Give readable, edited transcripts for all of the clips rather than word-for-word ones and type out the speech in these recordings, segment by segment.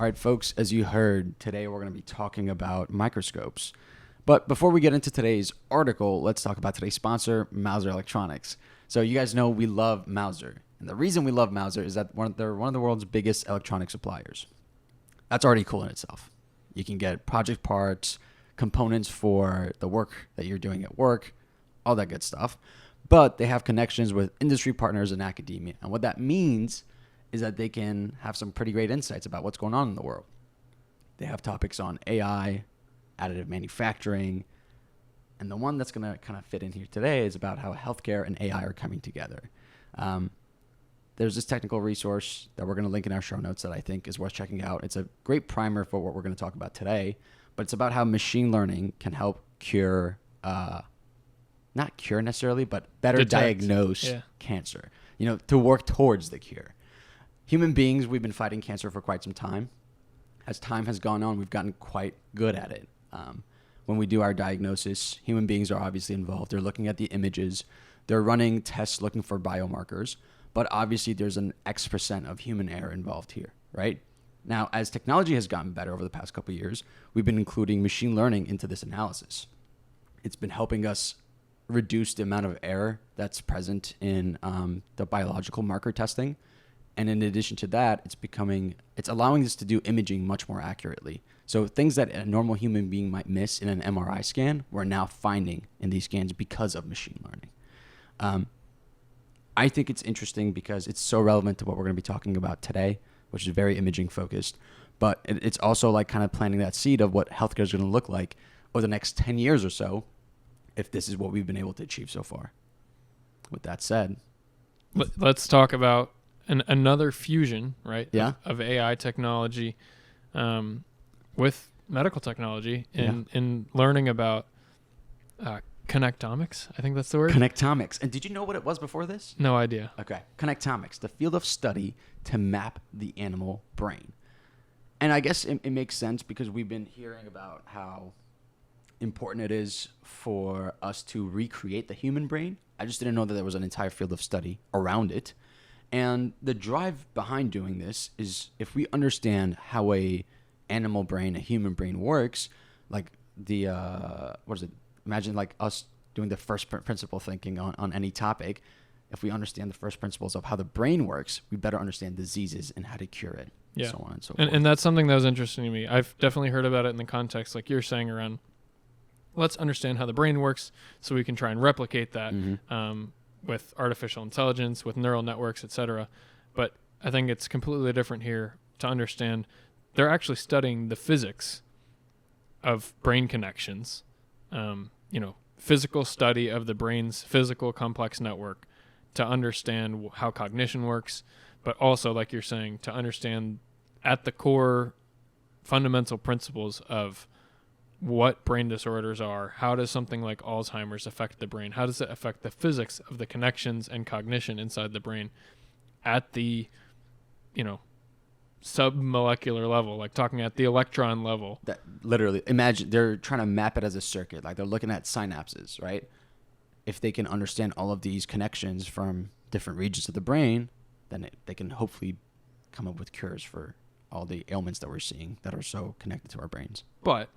All right, folks, as you heard, today we're going to be talking about microscopes. But before we get into today's article, let's talk about today's sponsor, Mauser Electronics. So you guys know we love Mauser. And the reason we love Mauser is that they're one of the world's biggest electronic suppliers. That's already cool in itself. You can get project parts, components for the work that you're doing at work, all that good stuff. But they have connections with industry partners and academia. And what that means is that they can have some pretty great insights about what's going on in the world. They have topics on AI, additive manufacturing, and the one that's going to kind of fit in here today is about how healthcare and AI are coming together. There's this technical resource that we're going to link in our show notes that I think is worth checking out. It's a great primer for what we're going to talk about today, but it's about how machine learning can help cure, not cure necessarily, but better diagnose cancer, to work towards the cure. Human beings, we've been fighting cancer for quite some time. As time has gone on, we've gotten quite good at it. When we do our diagnosis, human beings are obviously involved. They're looking at the images. They're running tests looking for biomarkers. But obviously, there's an X% of human error involved here, right? Now, as technology has gotten better over the past couple of years, we've been including machine learning into this analysis. It's been helping us reduce the amount of error that's present in the biological marker testing. And in addition to that, it's allowing us to do imaging much more accurately. So things that a normal human being might miss in an MRI scan, we're now finding in these scans because of machine learning. I think it's interesting because it's so relevant to what we're going to be talking about today, which is very imaging focused. But it's also like kind of planting that seed of what healthcare is going to look like over the next 10 years or so, if this is what we've been able to achieve so far. With that said, let's talk about another fusion, right? Yeah. Of AI technology with medical technology in learning about connectomics. I think that's the word. Connectomics. And did you know what it was before this? No idea. Okay. Connectomics, the field of study to map the animal brain. And I guess it makes sense because we've been hearing about how important it is for us to recreate the human brain. I just didn't know that there was an entire field of study around it. And the drive behind doing this is if we understand how a animal brain, a human brain works, like imagine like us doing the first principle thinking on any topic. If we understand the first principles of how the brain works, we better understand diseases and how to cure it. Yeah. And so on and so forth. And that's something that was interesting to me. I've definitely heard about it in the context, like you're saying, around let's understand how the brain works so we can try and replicate that with artificial intelligence, with neural networks, etc. But I think it's completely different here to understand they're actually studying the physics of brain connections, physical study of the brain's physical complex network to understand how cognition works, but also, like you're saying, to understand at the core fundamental principles of what brain disorders are. How does something like Alzheimer's affect the brain? How does it affect the physics of the connections and cognition inside the brain at the, submolecular level, like talking at the electron level? That literally, imagine they're trying to map it as a circuit, like they're looking at synapses, right? If they can understand all of these connections from different regions of the brain, then they can hopefully come up with cures for all the ailments that we're seeing that are so connected to our brains. But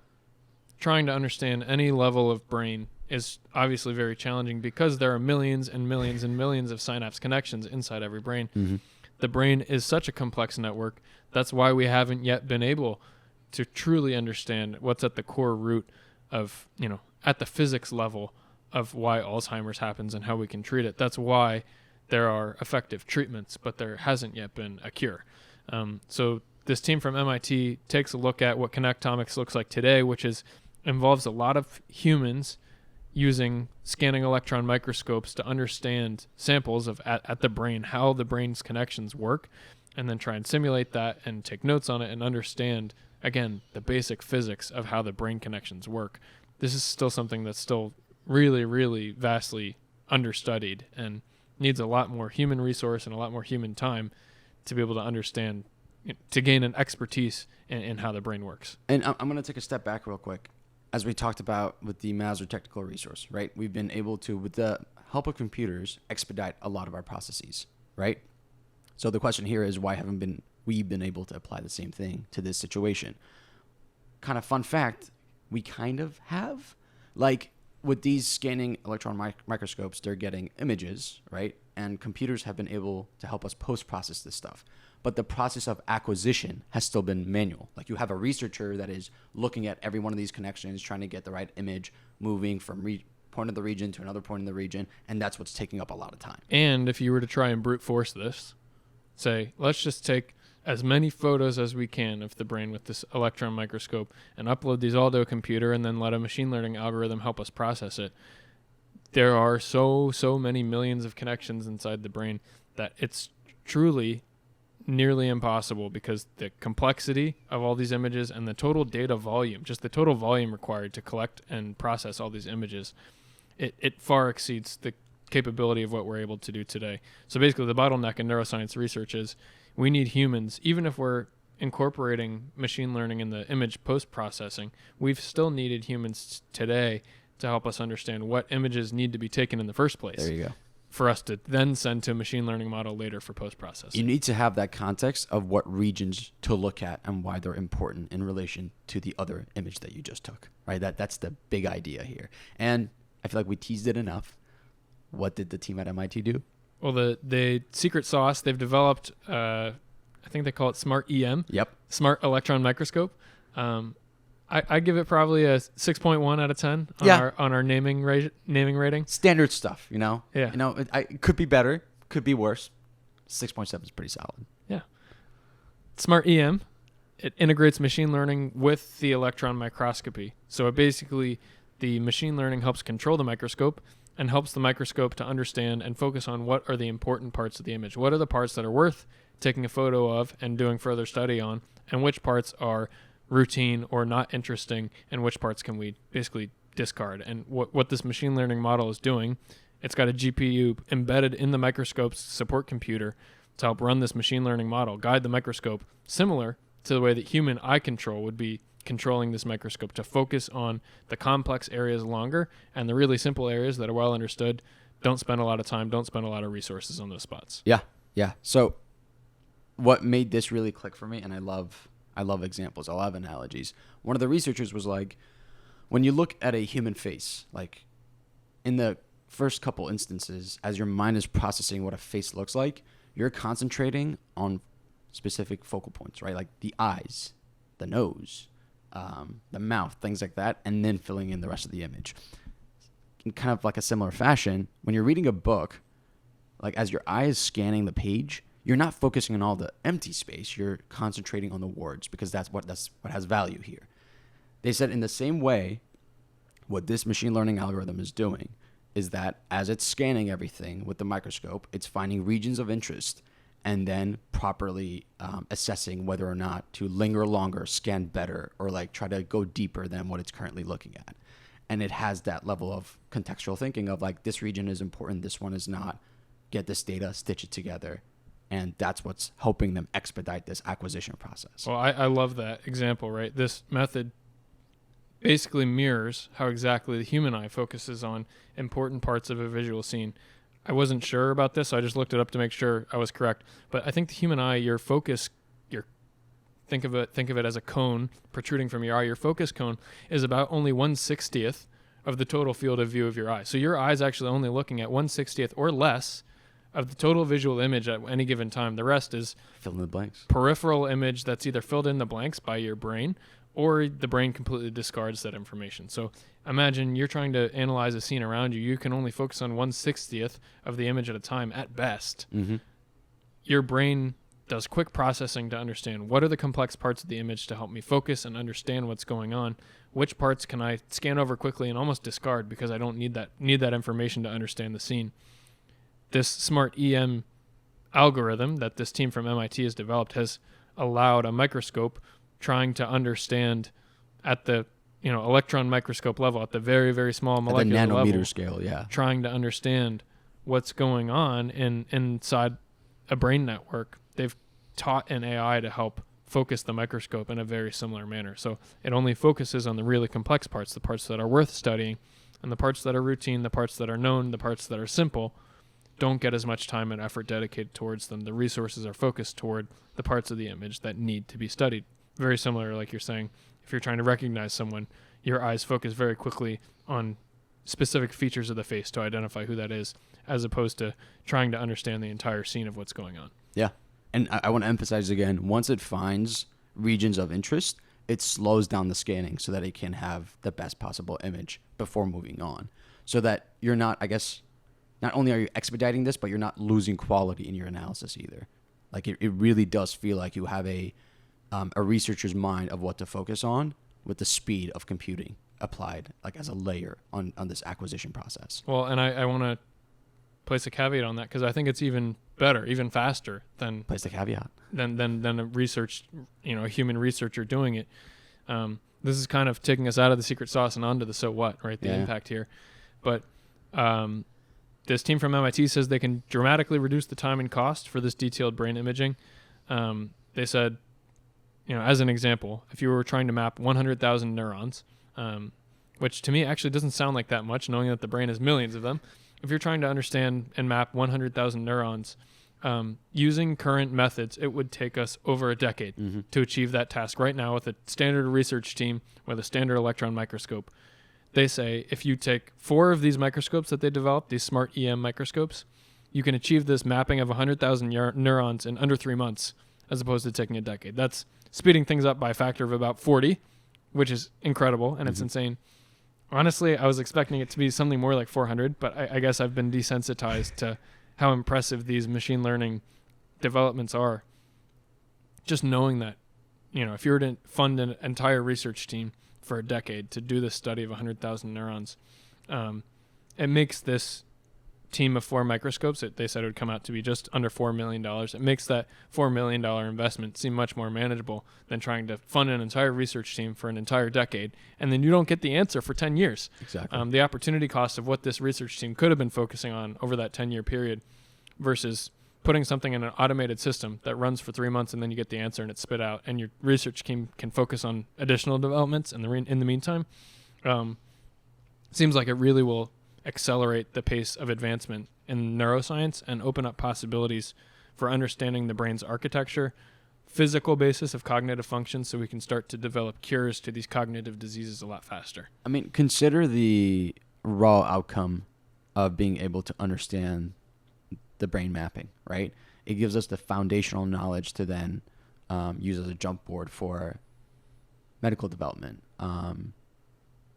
trying to understand any level of brain is obviously very challenging because there are millions and millions and millions of synapse connections inside every brain. Mm-hmm. The brain is such a complex network. That's why we haven't yet been able to truly understand what's at the core root of, at the physics level of why Alzheimer's happens and how we can treat it. That's why there are effective treatments, but there hasn't yet been a cure. So this team from MIT takes a look at what connectomics looks like today, which involves a lot of humans using scanning electron microscopes to understand samples of at the brain, how the brain's connections work, and then try and simulate that and take notes on it and understand, again, the basic physics of how the brain connections work. This is still something that's still really, really vastly understudied and needs a lot more human resource and a lot more human time to be able to understand, to gain an expertise in how the brain works. And I'm going to take a step back real quick. As we talked about with the Mauser technical resource, right? We've been able to, with the help of computers, expedite a lot of our processes, right? So the question here is, why haven't we've been able to apply the same thing to this situation. Kind of fun fact, we kind of have. Like with these scanning electron microscopes, they're getting images, right? And computers have been able to help us post-process this stuff. But the process of acquisition has still been manual. Like you have a researcher that is looking at every one of these connections, trying to get the right image, moving from point of the region to another point in the region, and that's what's taking up a lot of time. And if you were to try and brute force this, say, let's just take as many photos as we can of the brain with this electron microscope and upload these all to a computer and then let a machine learning algorithm help us process it. There are so many millions of connections inside the brain that it's truly nearly impossible, because the complexity of all these images and the total data volume, just the total volume required to collect and process all these images, it far exceeds the capability of what we're able to do today. So basically the bottleneck in neuroscience research is we need humans. Even if we're incorporating machine learning in the image post-processing, we've still needed humans today to help us understand what images need to be taken in the first place. There you go. For us to then send to a machine learning model later for post-processing. You need to have that context of what regions to look at and why they're important in relation to the other image that you just took, right? That's the big idea here. And I feel like we teased it enough. What did the team at MIT do? Well, the secret sauce, they've developed, I think they call it Smart EM. Yep. Smart Electron Microscope. I give it probably a 6.1 out of 10 on our naming rating. Standard stuff, you know? Yeah. You know, it could be better, could be worse. 6.7 is pretty solid. Yeah. Smart EM, it integrates machine learning with the electron microscopy. So it basically, the machine learning helps control the microscope and helps the microscope to understand and focus on what are the important parts of the image. What are the parts that are worth taking a photo of and doing further study on, and which parts are routine or not interesting, and which parts can we basically discard. And what this machine learning model is doing, it's got a GPU embedded in the microscope's support computer to help run this machine learning model, guide the microscope, similar to the way that human eye control would be controlling this microscope, to focus on the complex areas longer, and the really simple areas that are well understood, don't spend a lot of time, don't spend a lot of resources on those spots. Yeah. So what made this really click for me, and I love examples, I love analogies. One of the researchers was like, when you look at a human face, like in the first couple instances, as your mind is processing what a face looks like, you're concentrating on specific focal points, right? Like the eyes, the nose, the mouth, things like that, and then filling in the rest of the image. In kind of like a similar fashion, when you're reading a book, like as your eye is scanning the page, you're not focusing on all the empty space. You're concentrating on the words, because that's what has value here. They said in the same way, what this machine learning algorithm is doing is that as it's scanning everything with the microscope, it's finding regions of interest and then properly assessing whether or not to linger longer, scan better, or like try to go deeper than what it's currently looking at. And it has that level of contextual thinking of like, this region is important, this one is not. Get this data, stitch it together. And that's what's helping them expedite this acquisition process. Well, I love that example, right? This method basically mirrors how exactly the human eye focuses on important parts of a visual scene. I wasn't sure about this, so I just looked it up to make sure I was correct. But I think the human eye, your focus, think of it as a cone protruding from your eye. Your focus cone is about only 1/60th of the total field of view of your eye. So your eye is actually only looking at 1/60th or less of the total visual image at any given time. The rest is fill in the blanks. Peripheral image that's either filled in the blanks by your brain, or the brain completely discards that information. So imagine you're trying to analyze a scene around you. You can only focus on 1/60th of the image at a time at best. Mm-hmm. Your brain does quick processing to understand what are the complex parts of the image to help me focus and understand what's going on. Which parts can I scan over quickly and almost discard because I don't need that information to understand the scene. This Smart EM algorithm that this team from MIT has developed has allowed a microscope trying to understand at the electron microscope level, at the very, very small molecular at the nanometer level, scale, yeah, trying to understand what's going on inside a brain network. They've taught an AI to help focus the microscope in a very similar manner. So it only focuses on the really complex parts, the parts that are worth studying, and the parts that are routine, the parts that are known, the parts that are simple, don't get as much time and effort dedicated towards them. The resources are focused toward the parts of the image that need to be studied. Very similar, like you're saying, if you're trying to recognize someone, your eyes focus very quickly on specific features of the face to identify who that is, as opposed to trying to understand the entire scene of what's going on. Yeah. And I want to emphasize again, once it finds regions of interest, it slows down the scanning so that it can have the best possible image before moving on. So that you're not, I guess, not only are you expediting this, but you're not losing quality in your analysis either. Like it really does feel like you have a researcher's mind of what to focus on with the speed of computing applied like as a layer on this acquisition process. Well, and I want to place a caveat on that because I think it's even better, even faster than Place the caveat. than a research, a human researcher doing it. This is kind of taking us out of the secret sauce and onto the so what, right? The impact here. But this team from MIT says they can dramatically reduce the time and cost for this detailed brain imaging. They said, as an example, if you were trying to map 100,000 neurons, which to me actually doesn't sound like that much, knowing that the brain has millions of them. If you're trying to understand and map 100,000 neurons, using current methods, it would take us over a decade to achieve that task. Right now, with a standard research team with a standard electron microscope, they say if you take 4 of these microscopes that they developed, these smart EM microscopes, you can achieve this mapping of 100,000 neurons in under 3 months, as opposed to taking a decade. That's speeding things up by a factor of about 40, which is incredible, and it's insane. Honestly, I was expecting it to be something more like 400, but I guess I've been desensitized to how impressive these machine learning developments are. Just knowing that, if you were to fund an entire research team for a decade to do this study of 100,000 neurons, it makes this team of 4 microscopes, they said it would come out to be just under $4 million. It makes that $4 million investment seem much more manageable than trying to fund an entire research team for an entire decade, and then you don't get the answer for 10 years. Exactly. The opportunity cost of what this research team could have been focusing on over that 10-year period versus putting something in an automated system that runs for 3 months and then you get the answer and it's spit out, and your research team can focus on additional developments in the meantime. Seems like it really will accelerate the pace of advancement in neuroscience and open up possibilities for understanding the brain's architecture, physical basis of cognitive functions, so we can start to develop cures to these cognitive diseases a lot faster. I mean, consider the raw outcome of being able to understand the brain mapping, right? It gives us the foundational knowledge to then use as a jump board for medical development,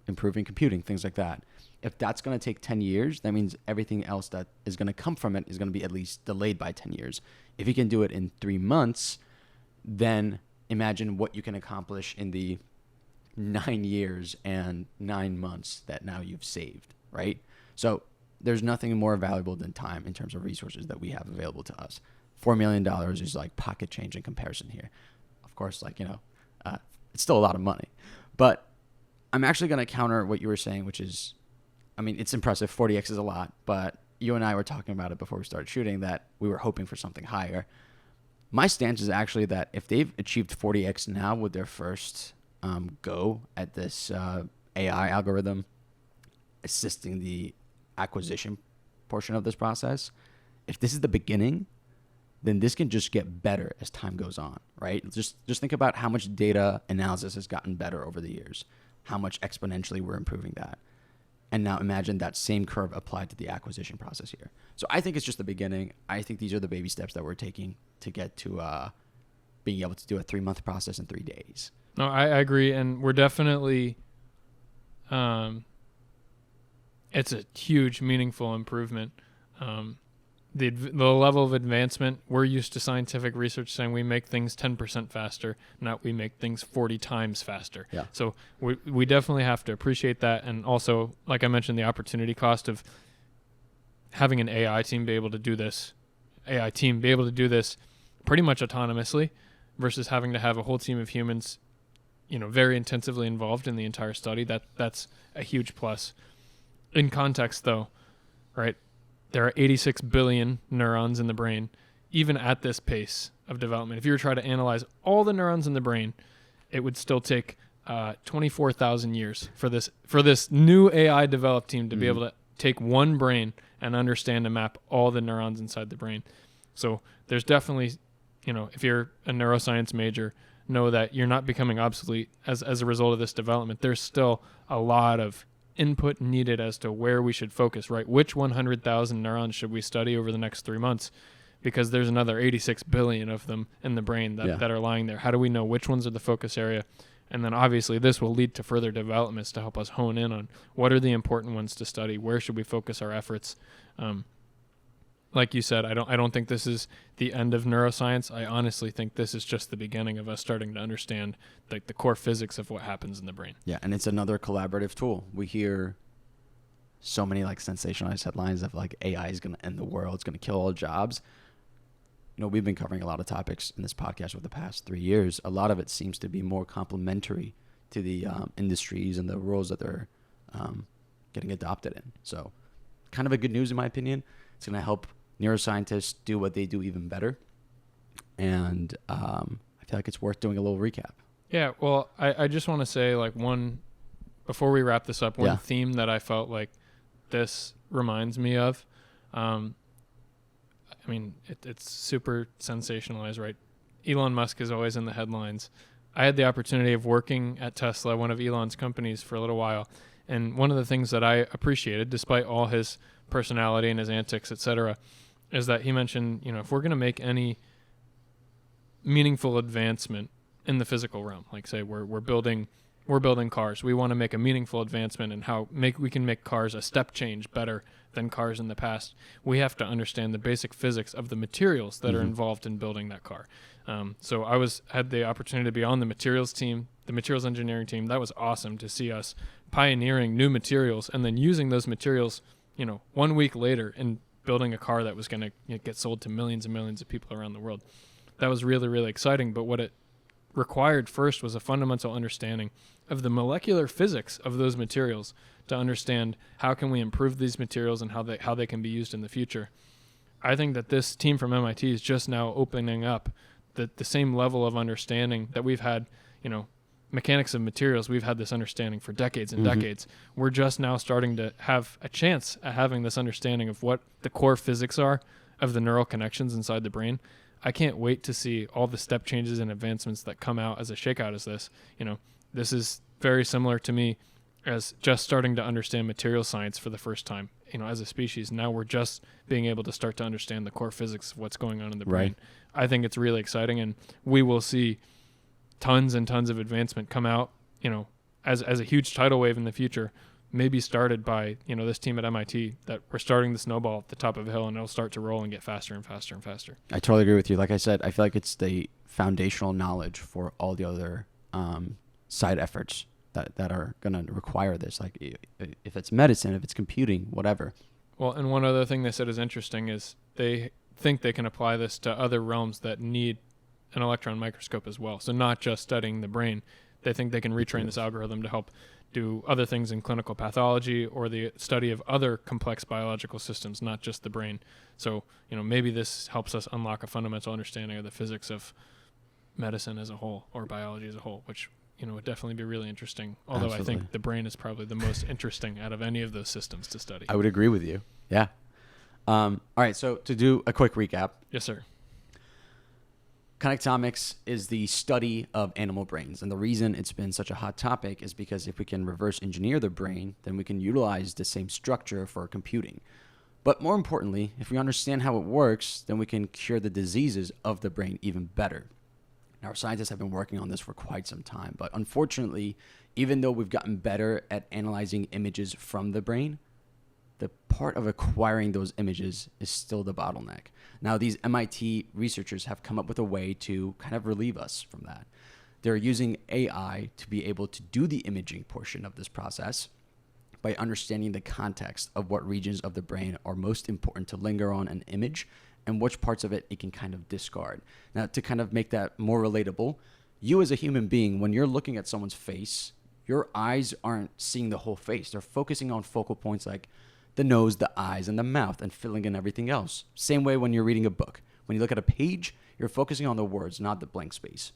improving computing, things like that. If that's going to take 10 years, that means everything else that is going to come from it is going to be at least delayed by 10 years. If you can do it in 3 months, then imagine what you can accomplish in the 9 years and 9 months that now you've saved, right? So there's nothing more valuable than time in terms of resources that we have available to us. $4 million is like pocket change in comparison here. Of course, it's still a lot of money. But I'm actually going to counter what you were saying, which is, it's impressive. 40x is a lot, but you and I were talking about it before we started shooting that we were hoping for something higher. My stance is actually that if they've achieved 40x now with their first go at this AI algorithm assisting the acquisition portion of this process, if this is the beginning, then this can just get better as time goes on, right? Just think about how much data analysis has gotten better over the years, how much exponentially we're improving that. And now imagine that same curve applied to the acquisition process here. So I think it's just the beginning. I think these are the baby steps that we're taking to get to being able to do a 3-month process in 3 days. No, I agree. And we're definitely, it's a huge, meaningful improvement. The level of advancement, we're used to scientific research saying we make things 10% faster, not we make things 40 times faster. Yeah. So we definitely have to appreciate that. And also, like I mentioned, the opportunity cost of having an AI team be able to do this pretty much autonomously versus having to have a whole team of humans, very intensively involved in the entire study. That's a huge plus. In context, though, right? There are 86 billion neurons in the brain, even at this pace of development. If you were trying to analyze all the neurons in the brain, it would still take 24,000 years for this new AI developed team to be able take one brain and understand and map all the neurons inside the brain. So there's definitely, if you're a neuroscience major, know that you're not becoming obsolete as a result of this development. There's still a lot of input needed as to where we should focus, right? Which 100,000 neurons should we study over the next 3 months? Because there's another 86 billion of them in the brain that are lying there. How do we know which ones are the focus area? And then obviously this will lead to further developments to help us hone in on what are the important ones to study, where should we focus our efforts. Like you said, I don't think this is the end of neuroscience. I honestly think this is just the beginning of us starting to understand the core physics of what happens in the brain. Yeah, and it's another collaborative tool. We hear so many like sensationalized headlines of like AI is going to end the world, it's going to kill all jobs. We've been covering a lot of topics in this podcast over the past 3 years. A lot of it seems to be more complementary to the industries and the roles that they're getting adopted in. So kind of a good news in my opinion. It's going to help neuroscientists do what they do even better. And I feel like it's worth doing a little recap. Yeah, well, I just want to say before we wrap this up, one theme that I felt like this reminds me of, it's super sensationalized, right? Elon Musk is always in the headlines. I had the opportunity of working at Tesla, one of Elon's companies, for a little while. And one of the things that I appreciated, despite all his personality and his antics, etc., is that he mentioned, if we're going to make any meaningful advancement in the physical realm, like say we're building cars, we want to make a meaningful advancement in how we can make cars a step change better than cars in the past. We have to understand the basic physics of the materials that are involved in building that car. So I had the opportunity to be on the materials team, the materials engineering team. That was awesome to see us pioneering new materials and then using those materials, 1 week later in building a car that was going to get sold to millions and millions of people around the world. That was really, really exciting. But what it required first was a fundamental understanding of the molecular physics of those materials to understand how can we improve these materials and how they can be used in the future. I think that this team from MIT is just now opening up the same level of understanding that we've had, mechanics of materials. We've had this understanding for decades and decades. We're just now starting to have a chance at having this understanding of what the core physics are of the neural connections inside the brain. I can't wait to see all the step changes and advancements that come out as a shakeout as this. This is very similar to me as just starting to understand material science for the first time, as a species. Now we're just being able to start to understand the core physics of what's going on in the brain. I think it's really exciting, and we will see tons and tons of advancement come out, as a huge tidal wave in the future, maybe started by, this team at MIT, that we're starting the snowball at the top of a hill and it'll start to roll and get faster and faster and faster. I totally agree with you. Like I said, I feel like it's the foundational knowledge for all the other side efforts that are going to require this. Like if it's medicine, if it's computing, whatever. Well, and one other thing they said is interesting is they think they can apply this to other realms that need an electron microscope as well. So not just studying the brain. They think they can retrain this algorithm to help do other things in clinical pathology or the study of other complex biological systems, not just the brain. So, maybe this helps us unlock a fundamental understanding of the physics of medicine as a whole or biology as a whole, which, would definitely be really interesting. Although Absolutely. I think the brain is probably the most interesting out of any of those systems to study. I would agree with you. Yeah. All right. So to do a quick recap. Yes, sir. Connectomics is the study of animal brains. And the reason it's been such a hot topic is because if we can reverse engineer the brain, then we can utilize the same structure for computing. But more importantly, if we understand how it works, then we can cure the diseases of the brain even better. Now, scientists have been working on this for quite some time, but unfortunately, even though we've gotten better at analyzing images from the brain, the part of acquiring those images is still the bottleneck. Now, these MIT researchers have come up with a way to kind of relieve us from that. They're using AI to be able to do the imaging portion of this process by understanding the context of what regions of the brain are most important to linger on an image and which parts of it can kind of discard. Now, to kind of make that more relatable, you as a human being, when you're looking at someone's face, your eyes aren't seeing the whole face. They're focusing on focal points like the nose, the eyes, and the mouth, and filling in everything else. Same way when you're reading a book. When you look at a page, you're focusing on the words, not the blank space.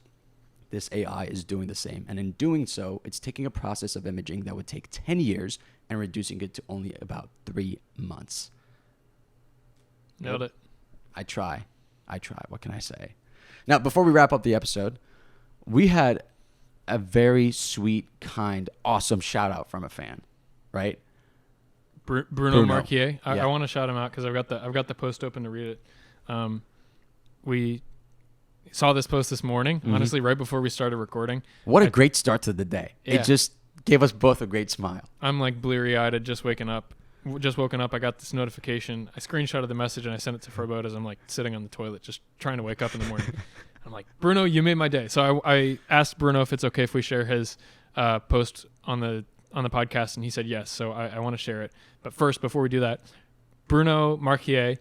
this AI is doing the same. And in doing so, it's taking a process of imaging that would take 10 years and reducing it to only about 3 months. Nailed it. I try. What can I say? Now, before we wrap up the episode, we had a very sweet, kind, awesome shout out from a fan, right? Bruno Marquier. Yeah. I want to shout him out because I've got the post open to read it. We saw this post this morning, honestly, right before we started recording. What a great start to the day. Yeah. It just gave us both a great smile. I'm like bleary-eyed. I'd just woken up. I got this notification. I screenshotted the message and I sent it to Furbo as I'm like sitting on the toilet, just trying to wake up in the morning. I'm like, Bruno, you made my day. So I asked Bruno if it's okay if we share his post on the podcast, and he said yes. So I want to share it. But first, before we do that, Bruno Marquier,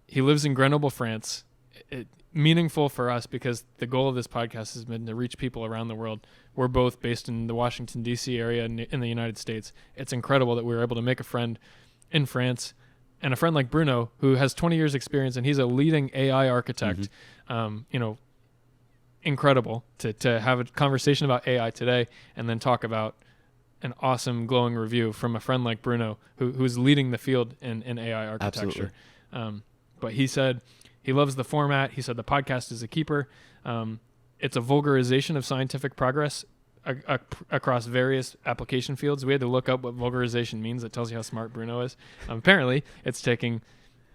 he lives in Grenoble, France. Meaningful for us because the goal of this podcast has been to reach people around the world. We're both based in the Washington, D.C. area in the United States. It's incredible that we were able to make a friend in France, and a friend like Bruno, who has 20 years experience, and he's a leading AI architect. Incredible to have a conversation about AI today and then talk about an awesome glowing review from a friend like Bruno who's leading the field in AI architecture. But he said he loves the format. He said the podcast is a keeper. It's a vulgarization of scientific progress across various application fields. We had to look up what vulgarization means. It tells you how smart Bruno is. Apparently, it's taking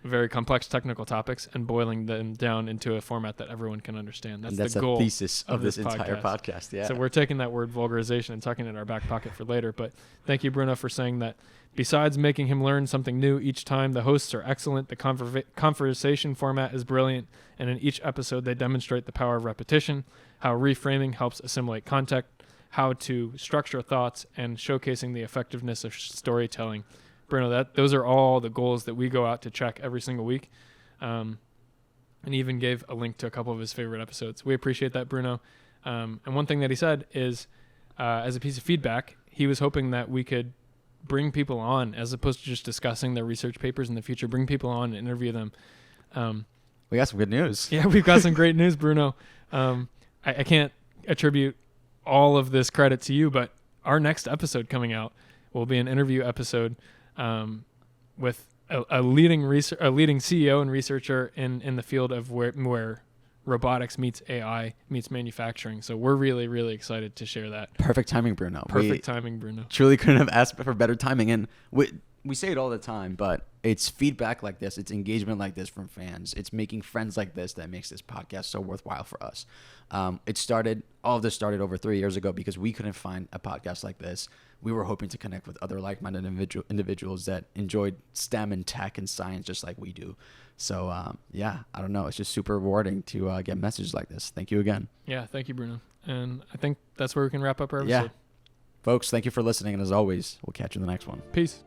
very complex technical topics and boiling them down into a format that everyone can understand. That's the goal. The thesis of this entire podcast. Yeah. So we're taking that word vulgarization and tucking it in our back pocket for later. But thank you, Bruno, for saying that. Besides making him learn something new each time, the hosts are excellent. The conversation format is brilliant. And in each episode, they demonstrate the power of repetition, how reframing helps assimilate content, how to structure thoughts, and showcasing the effectiveness of storytelling. Bruno, those are all the goals that we go out to check every single week. And he even gave a link to a couple of his favorite episodes. We appreciate that, Bruno. And one thing that he said is, as a piece of feedback, he was hoping that we could bring people on as opposed to just discussing their research papers in the future. Bring people on and interview them. We got some good news. Yeah, we've got some great news, Bruno. I can't attribute all of this credit to you, but our next episode coming out will be an interview episode with a leading CEO and researcher in the field of where robotics meets AI meets manufacturing. So we're really, really excited to share that. Perfect timing, Bruno. Perfect timing, Bruno. Truly couldn't have asked for better timing. And we say it all the time, but it's feedback like this, it's engagement like this from fans, it's making friends like this that makes this podcast so worthwhile for us. All of this started over 3 years ago because we couldn't find a podcast like this. We were hoping to connect with other like-minded individuals that enjoyed STEM and tech and science just like we do. So, I don't know. It's just super rewarding to get messages like this. Thank you again. Yeah, thank you, Bruno. And I think that's where we can wrap up our episode. Yeah. Folks, thank you for listening. And as always, we'll catch you in the next one. Peace.